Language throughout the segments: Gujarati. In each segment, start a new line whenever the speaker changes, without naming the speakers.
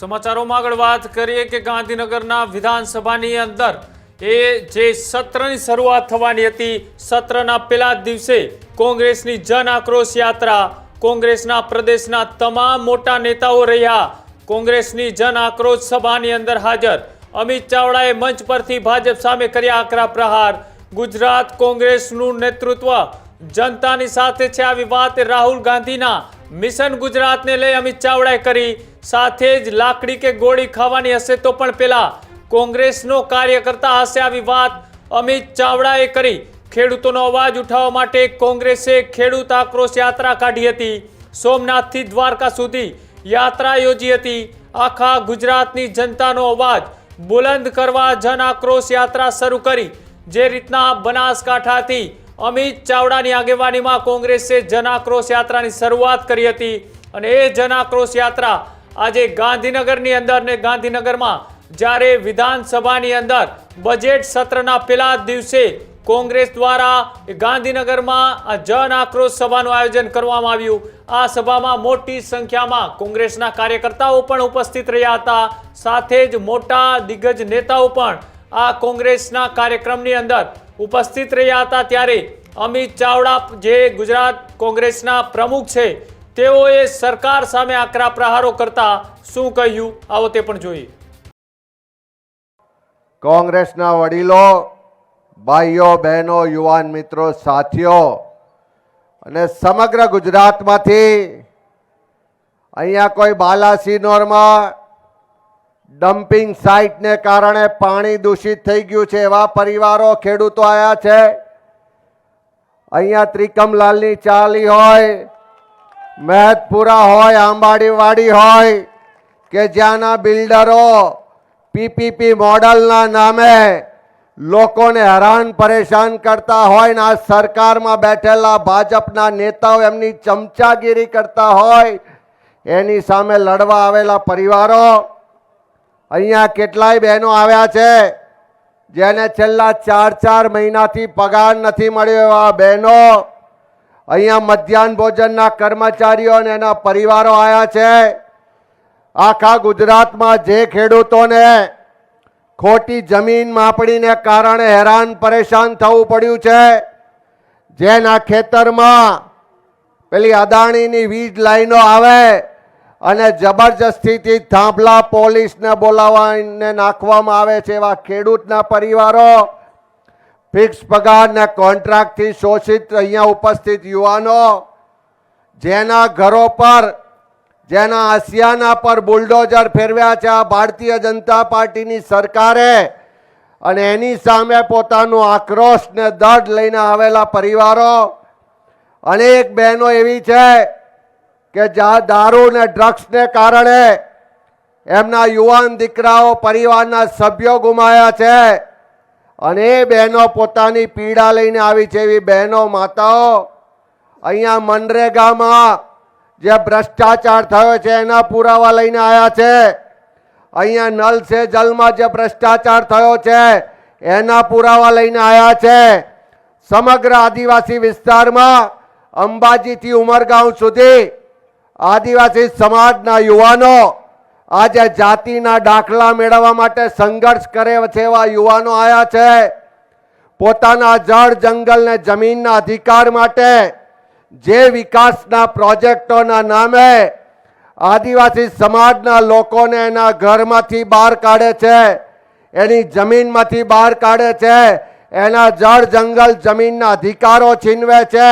સમાચારોમાં આગળ વાત કરીએ કે ગાંધીનગરના વિધાનસભાની અંદર જે સત્રની શરૂઆત થવાની હતી, સત્રના પહેલા દિવસે કોંગ્રેસની જન આક્રોશ યાત્રા, કોંગ્રેસના પ્રદેશના તમામ મોટા નેતાઓ રહ્યા કોંગ્રેસની જન આક્રોશ સભાની અંદર હાજર। અમિત ચાવડાએ મંચ પરથી ભાજપ સામે કર્યા આકરા પ્રહાર। ગુજરાત કોંગ્રેસનું નેતૃત્વ જનતાની સાથે છે, આવી વાત રાહુલ ગાંધીના મિશન ગુજરાતને લઈ અમિત ચાવડાએ કરી। સાથે જ લાકડી કે ગોળી ખાવાની હશે તો પણ પેલા કોંગ્રેસનો કાર્યકર્તા હશે, આવી વાત અમિત ચાવડાએ કરી। ખેડૂતોનો અવાજ ઉઠાવવા માટે કોંગ્રેસે ખેડૂત આક્રોશ યાત્રા કાઢી હતી। સોમનાથથી દ્વારકા સુધી યાત્રા યોજી હતી। આખા ગુજરાતની જનતાનો અવાજ બુલંદ કરવા જન આક્રોશ યાત્રા શરૂ કરી। જે રીતના બનાસકાંઠાથી અમિત ચાવડાની આગેવાનીમાં કોંગ્રેસે જન આક્રોશ યાત્રાની શરૂઆત કરી હતી અને એ જન આક્રોશ યાત્રા આજે ગાંધીનગરની અંદર ને ગાંધીનગરમાં જ્યારે વિધાનસભાની અંદર બજેટ સત્રના પહેલા દિવસે કોંગ્રેસ દ્વારા ગાંધીનગરમાં આ જન આક્રોશ સભાનું આયોજન કરવામાં આવ્યું। આ સભામાં મોટી સંખ્યામાં કોંગ્રેસના કાર્યકર્તાઓ પણ ઉપસ્થિત રહ્યા હતા। સાથે જ મોટા દિગ્ગજ નેતાઓ પણ આ કોંગ્રેસના કાર્યક્રમની અંદર ઉપસ્થિત રહ્યા હતા। ત્યારે અમિત ચાવડા જે ગુજરાત કોંગ્રેસના પ્રમુખ છે, તેઓએ સરકાર સામે આકરા પ્રહારો કરતા શું કહ્યું, આવો તે પણ જોઈએ।
કોંગ્રેસના વડીલો, ભાઈઓ, બહેનો, યુવાન મિત્રો, સાથીઓ અને સમગ્ર ગુજરાતમાંથી અહીંયા કોઈ બાલાસિનોરમાં ડમ્પિંગ સાઇટને કારણે પાણી દૂષિત થઈ ગયું છે એવા પરિવારો, ખેડૂતો આવ્યા છે। અહીંયા ત્રિકમલાલની ચાલી હોય, મહેતપુરા હોય, આંબાડીવાડી હોય કે જ્યાંના બિલ્ડરો પીપીપી મોડલના નામે લોકોને હેરાન પરેશાન કરતા હોય ને આ સરકારમાં બેઠેલા ભાજપના નેતાઓ એમની ચમચાગીરી કરતા હોય, એની સામે લડવા આવેલા પરિવારો। અહીંયા કેટલાય બહેનો આવ્યા છે જેને છેલ્લા 4 મહિનાથી પગાર નથી મળ્યો એવા બહેનો। અહીંયા મધ્યાહન ભોજનના કર્મચારીઓ અને એના પરિવારો આવ્યા છે। આખા ગુજરાતમાં જે ખેડૂતોને ખોટી જમીન માપણીને કારણે હેરાન પરેશાન થવું પડ્યું છે, જેના ખેતરમાં પેલી અદાણીની વીજ લાઈનો આવે અને જબરજસ્તીથી થાંભલા પોલીસને બોલાવીને નાખવામાં આવે છે, એવા ખેડૂતના પરિવારો, ફિક્સ પગાર ને કોન્ટ્રાક્ટથી શોષિત અહીંયા ઉપસ્થિત યુવાનો, જેના ઘરો પર, જેના આસિયાના પર બુલડોઝર ફેરવ્યા છે આ ભારતીય જનતા પાર્ટીની સરકારે, અને એની સામે પોતાનું આક્રોશ ને દર્દ લઈને આવેલા પરિવારો। અનેક બહેનો એવી છે કે જ્યાં દારૂ ને ડ્રગ્સને કારણે એમના યુવાન દીકરાઓ, પરિવારના સભ્યો ગુમાયા છે અને એ બહેનો પોતાની પીડા લઈને આવી છે। એવી બહેનો, માતાઓ અહીંયા મનરેગામાં જે ભ્રષ્ટાચાર થયો છે એના પુરાવા લઈને આવ્યા છે। અહીંયા નલ સે જલમાં જે ભ્રષ્ટાચાર થયો છે એના પુરાવા લઈને આવ્યા છે। સમગ્ર આદિવાસી વિસ્તારમાં અંબાજીથી ઉમરગાંવ સુધી આદિવાસી સમાજના યુવાનો આજે જાતિના દાખલા મેળવવા માટે સંઘર્ષ કરે છે એવા યુવાનો આવ્યા છે। પોતાના જળ, જંગલ ને જમીનના અધિકાર માટે જે વિકાસના પ્રોજેક્ટોના નામે આદિવાસી સમાજના લોકોને એના ઘરમાંથી બહાર કાઢે છે, એની જમીનમાંથી બહાર કાઢે છે, એના જળ, જંગલ, જમીનના અધિકારો છીનવે છે,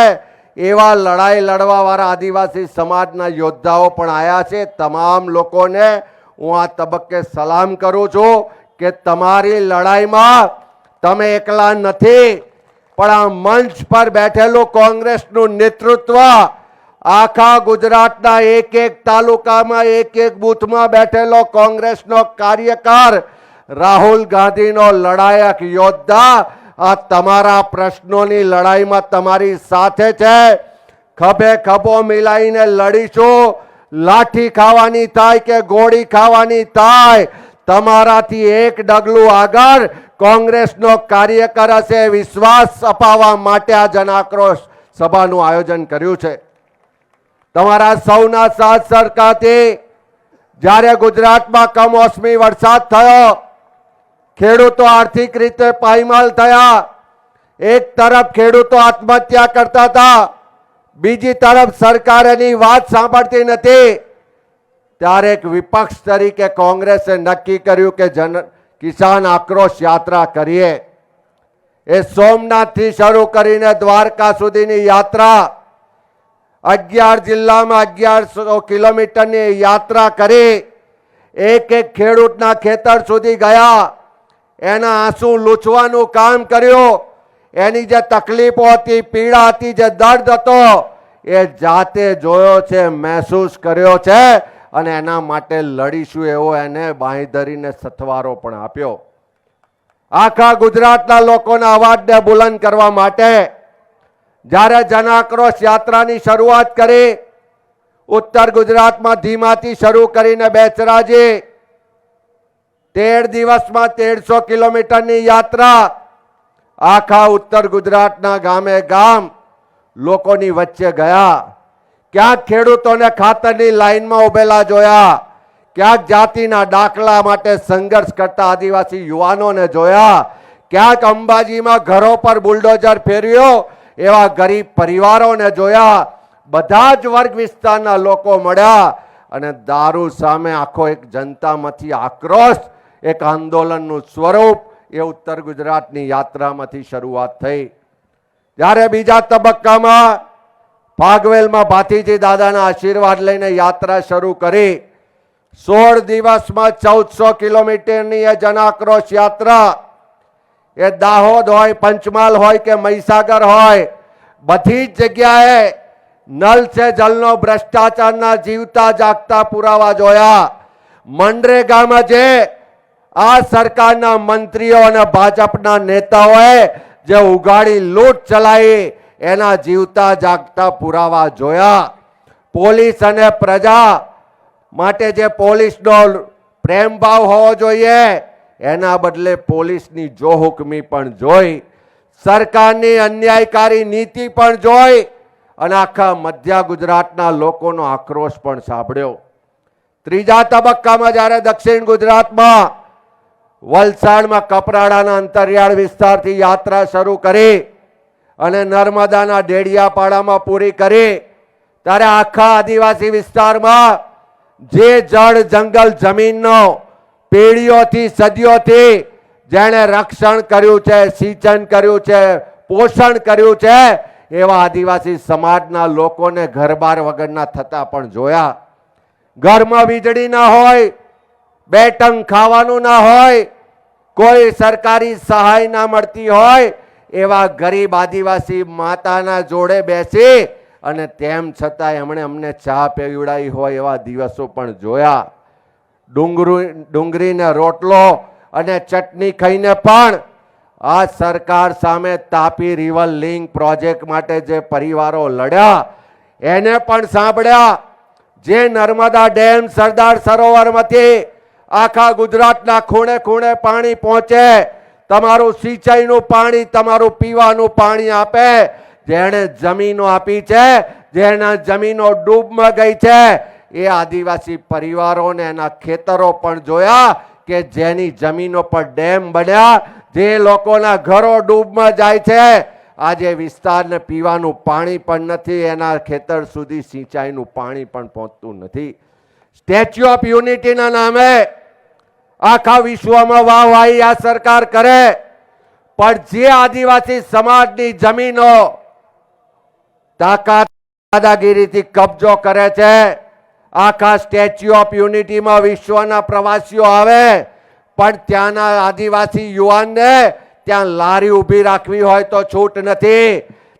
એવા લડાઈ લડવાવાળા આદિવાસી સમાજના યોદ્ધાઓ પણ આવ્યા છે। તમામ લોકોને હું આ તબક્કે સલામ કરું છું કે તમારી લડાઈમાં તમે એકલા નથી, પણ આ મંચ પર બેઠેલું કોંગ્રેસનું નેતૃત્વ આખા ગુજરાતના એક એક તાલુકામાં, એક એક બૂથમાં બેઠેલો કોંગ્રેસનો કાર્યકર, રાહુલ ગાંધીનો લડાયક યોદ્ધા આ તમારા પ્રશ્નોની લડાઈમાં તમારી સાથે છે। ખભે ખભો મિલાઈને લડીશું। લાઠી ખાવાની થાય કે ગોળી ખાવાની થાય, તમારાથી એક ડગલું આગળ કોંગ્રેસનો કાર્યકર હશે, વિશ્વાસ અપાવવા માટે આ જન આક્રોશ સભાનું આયોજન કર્યું છે। તમારા સૌના સાથ સરકારથી જ્યારે ગુજરાતમાં કમોસમી વરસાદ થયો, ખેડૂતો આર્થિક રીતે પાયમાલ થયા, એક તરફ ખેડૂતો આત્મહત્યા કરતા હતા, બીજી તરફ સરકાર એની વાત સાંભળતી નથી, ત્યારે એક વિપક્ષ તરીકે કોંગ્રેસે નક્કી કર્યું કે કિસાન આક્રોશ યાત્રા કરીએ. એ સોમનાથથી શરૂ કરીને દ્વારકા સુધીની યાત્રા 11 જિલ્લામાં 1100 કિલોમીટરની યાત્રા કરી, એક એક ખેડૂતના ખેતર સુધી ગયા, એના આંસુ લૂછવાનું કામ કર્યું, એની જે તકલીફો હતી, પીડા હતી, જે દર્દ હતો એ જાતે જોયો છે, મહેસૂસ કર્યો છે અને એના માટે લડીશું એવો એને બાંહેધરીને સથવારો પણ આપ્યો. આખા ગુજરાતના લોકોના અવાજને બુલંદ કરવા માટે જ્યારે જન આક્રોશ યાત્રાની શરૂઆત કરી, ઉત્તર ગુજરાતમાં ધીમાથી શરૂ કરીને બેચરાજી 13 દિવસમાં 1300 કિલોમીટરની યાત્રા આખા ઉત્તર ગુજરાતના ગામે ગામ લોકોની વચ્ચે ગયા. ક્યાંક ખેડૂતોને ખાતરની લાઈનમાં ઉભેલા જોયા, ક્યાંક જાતિના દાખલા માટે સંઘર્ષ કરતા આદિવાસી યુવાનોને જોયા, ક્યાંક અંબાજીમાં ઘરો પર બુલડોઝર ફેર્યો એવા ગરીબ પરિવારોને જોયા. બધા જ વર્ગ વિસ્તારના લોકો મળ્યા અને દારૂ સામે આખો એક જનતામાંથી આક્રોશ, એક આંદોલનનું સ્વરૂપ એ ઉત્તર ગુજરાતની યાત્રામાંથી શરૂઆત થઈ. જ્યારે બીજા તબક્કામાં ભાગવેલમાં ભાતીજી દાદાના આશીર્વાદ લઈને યાત્રા શરૂ કરી, 16 દિવસમાં 1400 કિલોમીટરની એ જન આક્રોશ યાત્રા, એ દાહોદ હોય, પંચમહાલ હોય કે મહીસાગર હોય, બધી જ જગ્યાએ નલ સે જલનો ભ્રષ્ટાચારના જીવતા જાગતા પુરાવા જોયા. મનરેગામાં જે આ સરકારના મંત્રીઓ અને ભાજપના નેતાઓએ જે ઉગાડી લૂંટ ચલાવી એના જીવતા જાગતા પુરાવા જોયા. પોલીસ અને પ્રજા માટે જે પોલીસનો પ્રેમ ભાવ હોવો જોઈએ એના બદલે પોલીસની જોહુકમી પણ જોઈ, સરકારની અન્યાયકારી નીતિ પણ જોઈ અને આખા મધ્ય ગુજરાતના લોકોનો આક્રોશ પણ સાંભળ્યો. ત્રીજા તબક્કામાં જ્યારે દક્ષિણ ગુજરાતમાં વલસાડમાં કપરાડાના અંતરિયાળ વિસ્તારથી યાત્રા શરૂ કરી અને નર્મદાના ડેડિયાપાડામાં પૂરી કરી, ત્યારે આખા આદિવાસી વિસ્તારમાં જે જળ જંગલ જમીનનો પેઢીઓથી સદીઓથી જેણે રક્ષણ કર્યું છે, સિંચન કર્યું છે, પોષણ કર્યું છે, એવા આદિવાસી સમાજના લોકોને ઘરબાર વગરના થતા પણ જોયા. ઘરમાં વીજળી ના હોય, બે ટંક ખાવાનું ના હોય, કોઈ સરકારી સહાય ના મળતી હોય, એવા ગરીબ આદિવાસી માતાના જોડે બેસી અને તેમ છતાં એમણે અમને ચા પીવડાવી હોય એવા દિવસો પણ જોયા. ડુંગળીને રોટલો અને ચટણી ખાઈને પણ આ સરકાર સામે તાપી રિવર લિંક પ્રોજેક્ટ માટે જે પરિવારો લડ્યા એને પણ સાંભળ્યા. જે નર્મદા ડેમ, સરદાર સરોવરમાંથી આખા ગુજરાતના ખૂણે ખૂણે પાણી પહોંચે, તમારું સિંચાઈનું પાણી, તમારું પીવાનું પાણી આપે, જેણે જમીનો આપી છે, જેના જમીનો ડૂબમાં ગઈ છે, એ આદિવાસી પરિવારોને એના ખેતરો પણ જોયા કે જેની જમીનો પર ડેમ બન્યા, જે લોકોના ઘરો ડૂબમાં જાય છે, આજે વિસ્તારને પીવાનું પાણી પણ નથી, એના ખેતર સુધી સિંચાઈનું પાણી પણ પહોંચતું નથી. સ્ટેચ્યુ ઓફ યુનિટીના નામે આખા વિશ્વમાં વાહવાહી આ સરકાર કરે, પણ જે આદિવાસી સમાજની જમીનો તાકાત દાદાગીરીથી કબજો કરે છે, આખા સ્ટેચ્યુ ઓફ યુનિટીમાં વિશ્વના પ્રવાસીઓ આવે પણ ત્યાંના આદિવાસી યુવાનને ત્યાં લારી ઊભી રાખવી હોય તો છૂટ નથી,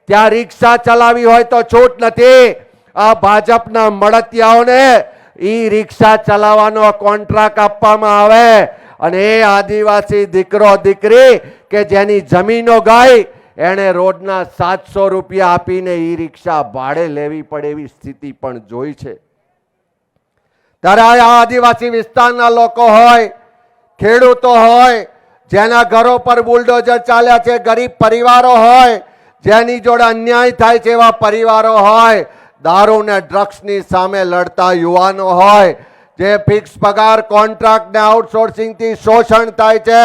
ત્યાં રિક્ષા ચલાવી હોય તો છૂટ નથી. આ ભાજપના મળતિયાઓને ઈ રિક્ષા ચલાવવાનો કોન્ટ્રાક્ટ આપવામાં આવે અને એ આદિવાસી દીકરો દીકરી કે જેની જમીનો ગઈ એણે રોજના 700 રૂપિયા આપીને ઈ રિક્ષા ભાડે લેવી પડે એવી સ્થિતિ પણ જોઈ છે. ત્યારે આ આદિવાસી વિસ્તારના લોકો હોય, ખેડૂતો હોય, જેના ઘરો પર બુલડોઝર ચાલ્યા છે, ગરીબ પરિવારો હોય, જેની જોડે અન્યાય થાય છે એવા પરિવારો હોય, દારૂ ને ડ્રગ્સની સામે લડતા યુવાનો હોય, જે ફિક્સ પગાર કોન્ટ્રાક્ટ ને આઉટસોર્સિંગથી શોષણ થાય છે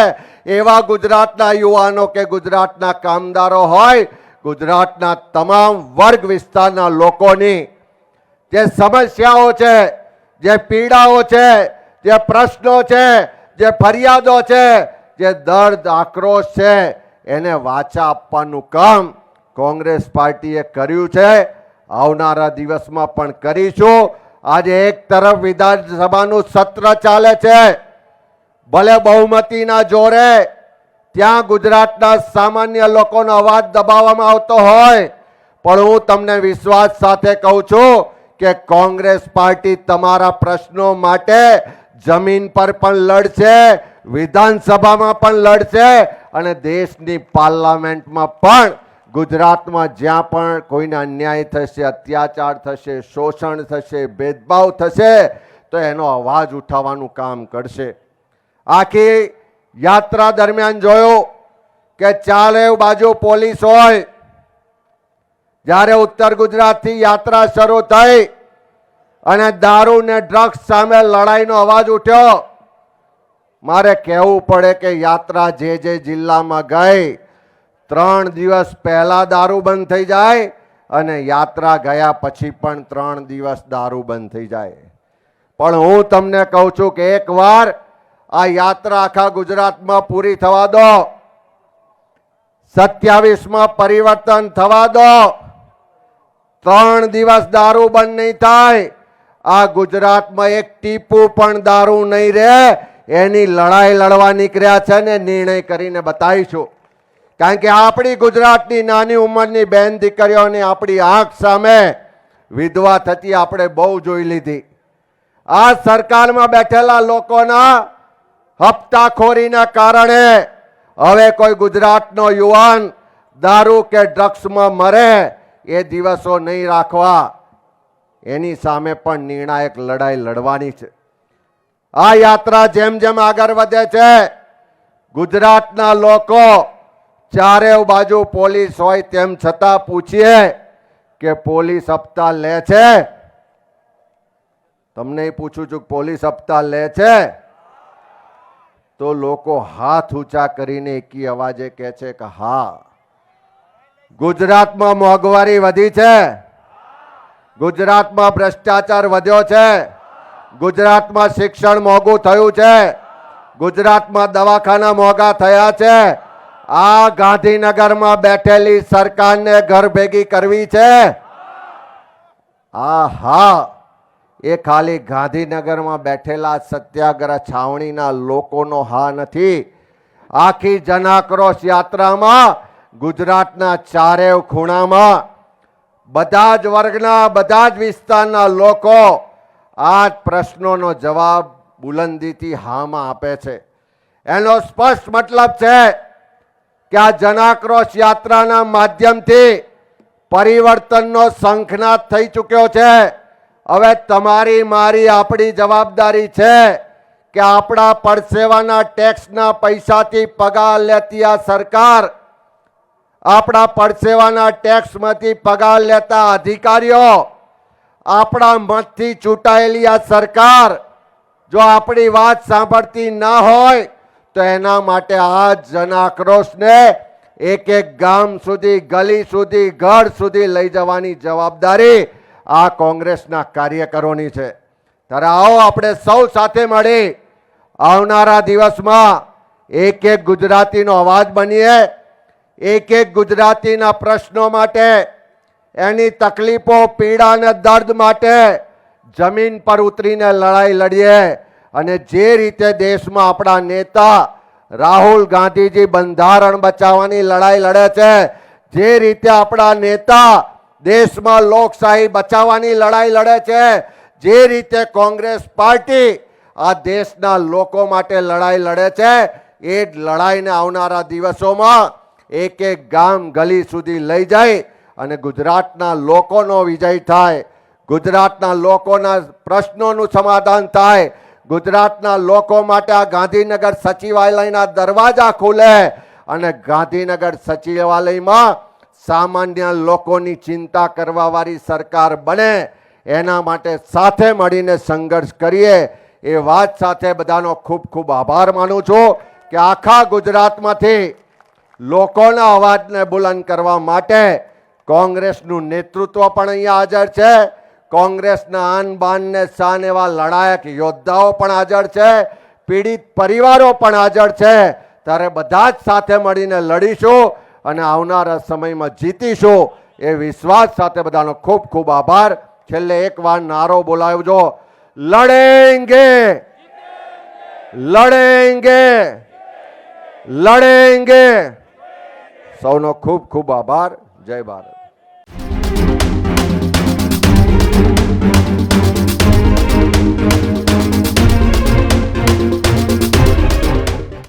એવા ગુજરાતના યુવાનો કે ગુજરાતના કામદારો હોય, ગુજરાતના તમામ વર્ગ વિસ્તારના લોકોની જે સમસ્યાઓ છે, જે પીડાઓ છે, જે પ્રશ્નો છે, જે ફરિયાદો છે, જે દર્દ આક્રોશ છે, એને વાચા આપવાનું કામ કોંગ્રેસ પાર્ટીએ કર્યું છે, આવનારા દિવસમાં પણ કરીશું. આજે એક તરફ વિધાનસભાનું સત્ર ચાલે છે, ભલે બહુમતીના જોરે ત્યાં ગુજરાતના સામાન્ય લોકોનો અવાજ દબાવવામાં આવતો હોય, પણ હું તમને વિશ્વાસ સાથે કહું છું કે કોંગ્રેસ પાર્ટી તમારા પ્રશ્નો માટે જમીન પર પણ લડશે, વિધાનસભામાં પણ લડશે અને દેશની પાર્લામેન્ટમાં પણ ગુજરાતમાં જ્યાં પણ કોઈને અન્યાય થશે, અત્યાચાર થશે, શોષણ થશે, ભેદભાવ થશે તો એનો અવાજ ઉઠાવવાનું કામ કરશે. આખી યાત્રા દરમિયાન જોયું કે ચારે બાજુ પોલીસ હોય. જ્યારે ઉત્તર ગુજરાતથી યાત્રા શરૂ થઈ અને દારૂ ને ડ્રગ્સ સામે લડાઈનો અવાજ ઉઠ્યો, મારે કહેવું પડે કે યાત્રા જે જિલ્લામાં ગઈ 3 દિવસ પહેલા દારૂ બંધ થઈ જાય અને યાત્રા ગયા પછી પણ 3 દિવસ દારૂ બંધ થઈ જાય. પણ હું તમને કહું છું કે એકવાર આ યાત્રા આખા ગુજરાતમાં પૂરી થવા દો, 27માં પરિવર્તન થવા દો. 3 દિવસ દારૂ બંધ નહીં થાય, આ ગુજરાતમાં એક ટીપું પણ દારૂ નહીં રહે, એની લડાઈ લડવા નીકળ્યા છે ને નિર્ણય કરીને બતાવીશું. કારણ કે આપણી ગુજરાતની નાની ઉંમરની બેન દીકરીઓની આપણી આંખ સામે વિધવા થતી આપણે બહુ જોઈ લીધી. આ સરકારમાં બેઠેલા લોકોના હપ્તાખોરીના કારણે હવે કોઈ ગુજરાતનો યુવાન દારૂ કે ડ્રગ્સમાં મરે એ દિવસો નહીં રાખવા. એની સામે પણ નિર્ણાયક લડાઈ લડવાની છે. આ યાત્રા જેમ જેમ આગળ વધે છે, ગુજરાતના લોકો ચારે બાજુ પોલીસ હોય તેમ છતાં પૂછીએ કે પોલીસ હપ્તા લે છે? તમને પૂછું છું, પોલીસ હપ્તા લે છે? તો લોકો હાથ ઊંચા કરીને એકી અવાજે કહે છે કે હા. ગુજરાતમાં મોંઘવારી વધી છે, ગુજરાતમાં ભ્રષ્ટાચાર વધ્યો છે, ગુજરાતમાં શિક્ષણ મોંઘું થયું છે, ગુજરાતમાં દવાખાના મોંઘા થયા છે. આ ગાંધીનગરમાં બેઠેલી સરકારને ઘર ભેગી કરવી છે? હા, એ ખાલી ગાંધીનગરમાં બેઠેલા સત્યાગ્રહ છાવણીના લોકોનો હા નથી. આખી જનાક્રોશ યાત્રામાં ગુજરાતના ચારે ખૂણામાં બધા જ વર્ગના, બધા જ વિસ્તારના લોકો આ પ્રશ્નોનો જવાબ બુલંદીથી હામાં આપે છે. એનો સ્પષ્ટ મતલબ છે કે આ જનાક્રોશ યાત્રાના માધ્યમથી પરિવર્તનનો શંખનાદ થઈ ચૂક્યો છે. હવે તમારી મારી આપણી જવાબદારી છે કે આપણા પરસેવાના ટેક્સના પૈસાથી પગાર લેતી આ સરકાર, આપણા પરસેવાના ટેક્સમાંથી પગાર લેતા અધિકારીઓ, આપણા મતથી ચૂંટાયેલી આ સરકાર જો આપણી વાત સાંભળતી ના હોય તો એના માટે આ જનાક્રોશને એક એક ગામ સુધી, ગલી સુધી, ઘર સુધી લઈ જવાની જવાબદારી આ કોંગ્રેસના કાર્યકરોની છે. ત્યારે આવો આપણે સૌ સાથે મળી આવનારા દિવસમાં એક એક ગુજરાતીનો અવાજ બનીએ, એક એક ગુજરાતીના પ્રશ્નો માટે, એની તકલીફો, પીડા અને દર્દ માટે જમીન પર ઉતરીને લડાઈ લડીએ. અને જે રીતે દેશમાં આપણા નેતા રાહુલ ગાંધીજી બંધારણ બચાવવાની લડાઈ લડે છે, જે રીતે આપણા નેતા દેશમાં લોકશાહી બચાવવાની લડાઈ લડે છે, જે રીતે કોંગ્રેસ પાર્ટી આ દેશના લોકો માટે લડાઈ લડે છે, એ જ લડાઈને આવનારા દિવસોમાં એક એક ગામ, ગલી સુધી લઈ જાય અને ગુજરાતના લોકોનો વિજય થાય, ગુજરાતના લોકોના પ્રશ્નોનું સમાધાન થાય, ગુજરાતના લોકો માટે આ ગાંધીનગર સચિવાલયના દરવાજા ખુલે અને ગાંધીનગર સચિવાલયમાં સામાન્ય લોકોની ચિંતા કરવાવાળી સરકાર બને. એના માટે સાથે મળીને સંઘર્ષ કરીએ. એ વાત સાથે બધાનો ખૂબ ખૂબ આભાર માનું છું કે આખા ગુજરાતમાંથી લોકોના અવાજને બુલંદ કરવા માટે કોંગ્રેસનું નેતૃત્વ પણ અહીંયા હાજર છે. કોંગ્રેસના આન બાન ને શાન એવા લડાયક યોદ્ધાઓ પણ હાજર છે, પીડિત પરિવારો પણ હાજર છે. ત્યારે બધા જ સાથે મળીને લડીશું અને આવનારા સમયમાં જીતીશું એ વિશ્વાસ સાથે બધાનો ખૂબ ખૂબ આભાર. છેલ્લે એકવાર નારો બોલાવજો, લડેંગે લડેંગે લડેંગે. સૌનો ખૂબ ખૂબ આભાર. જય ભારત.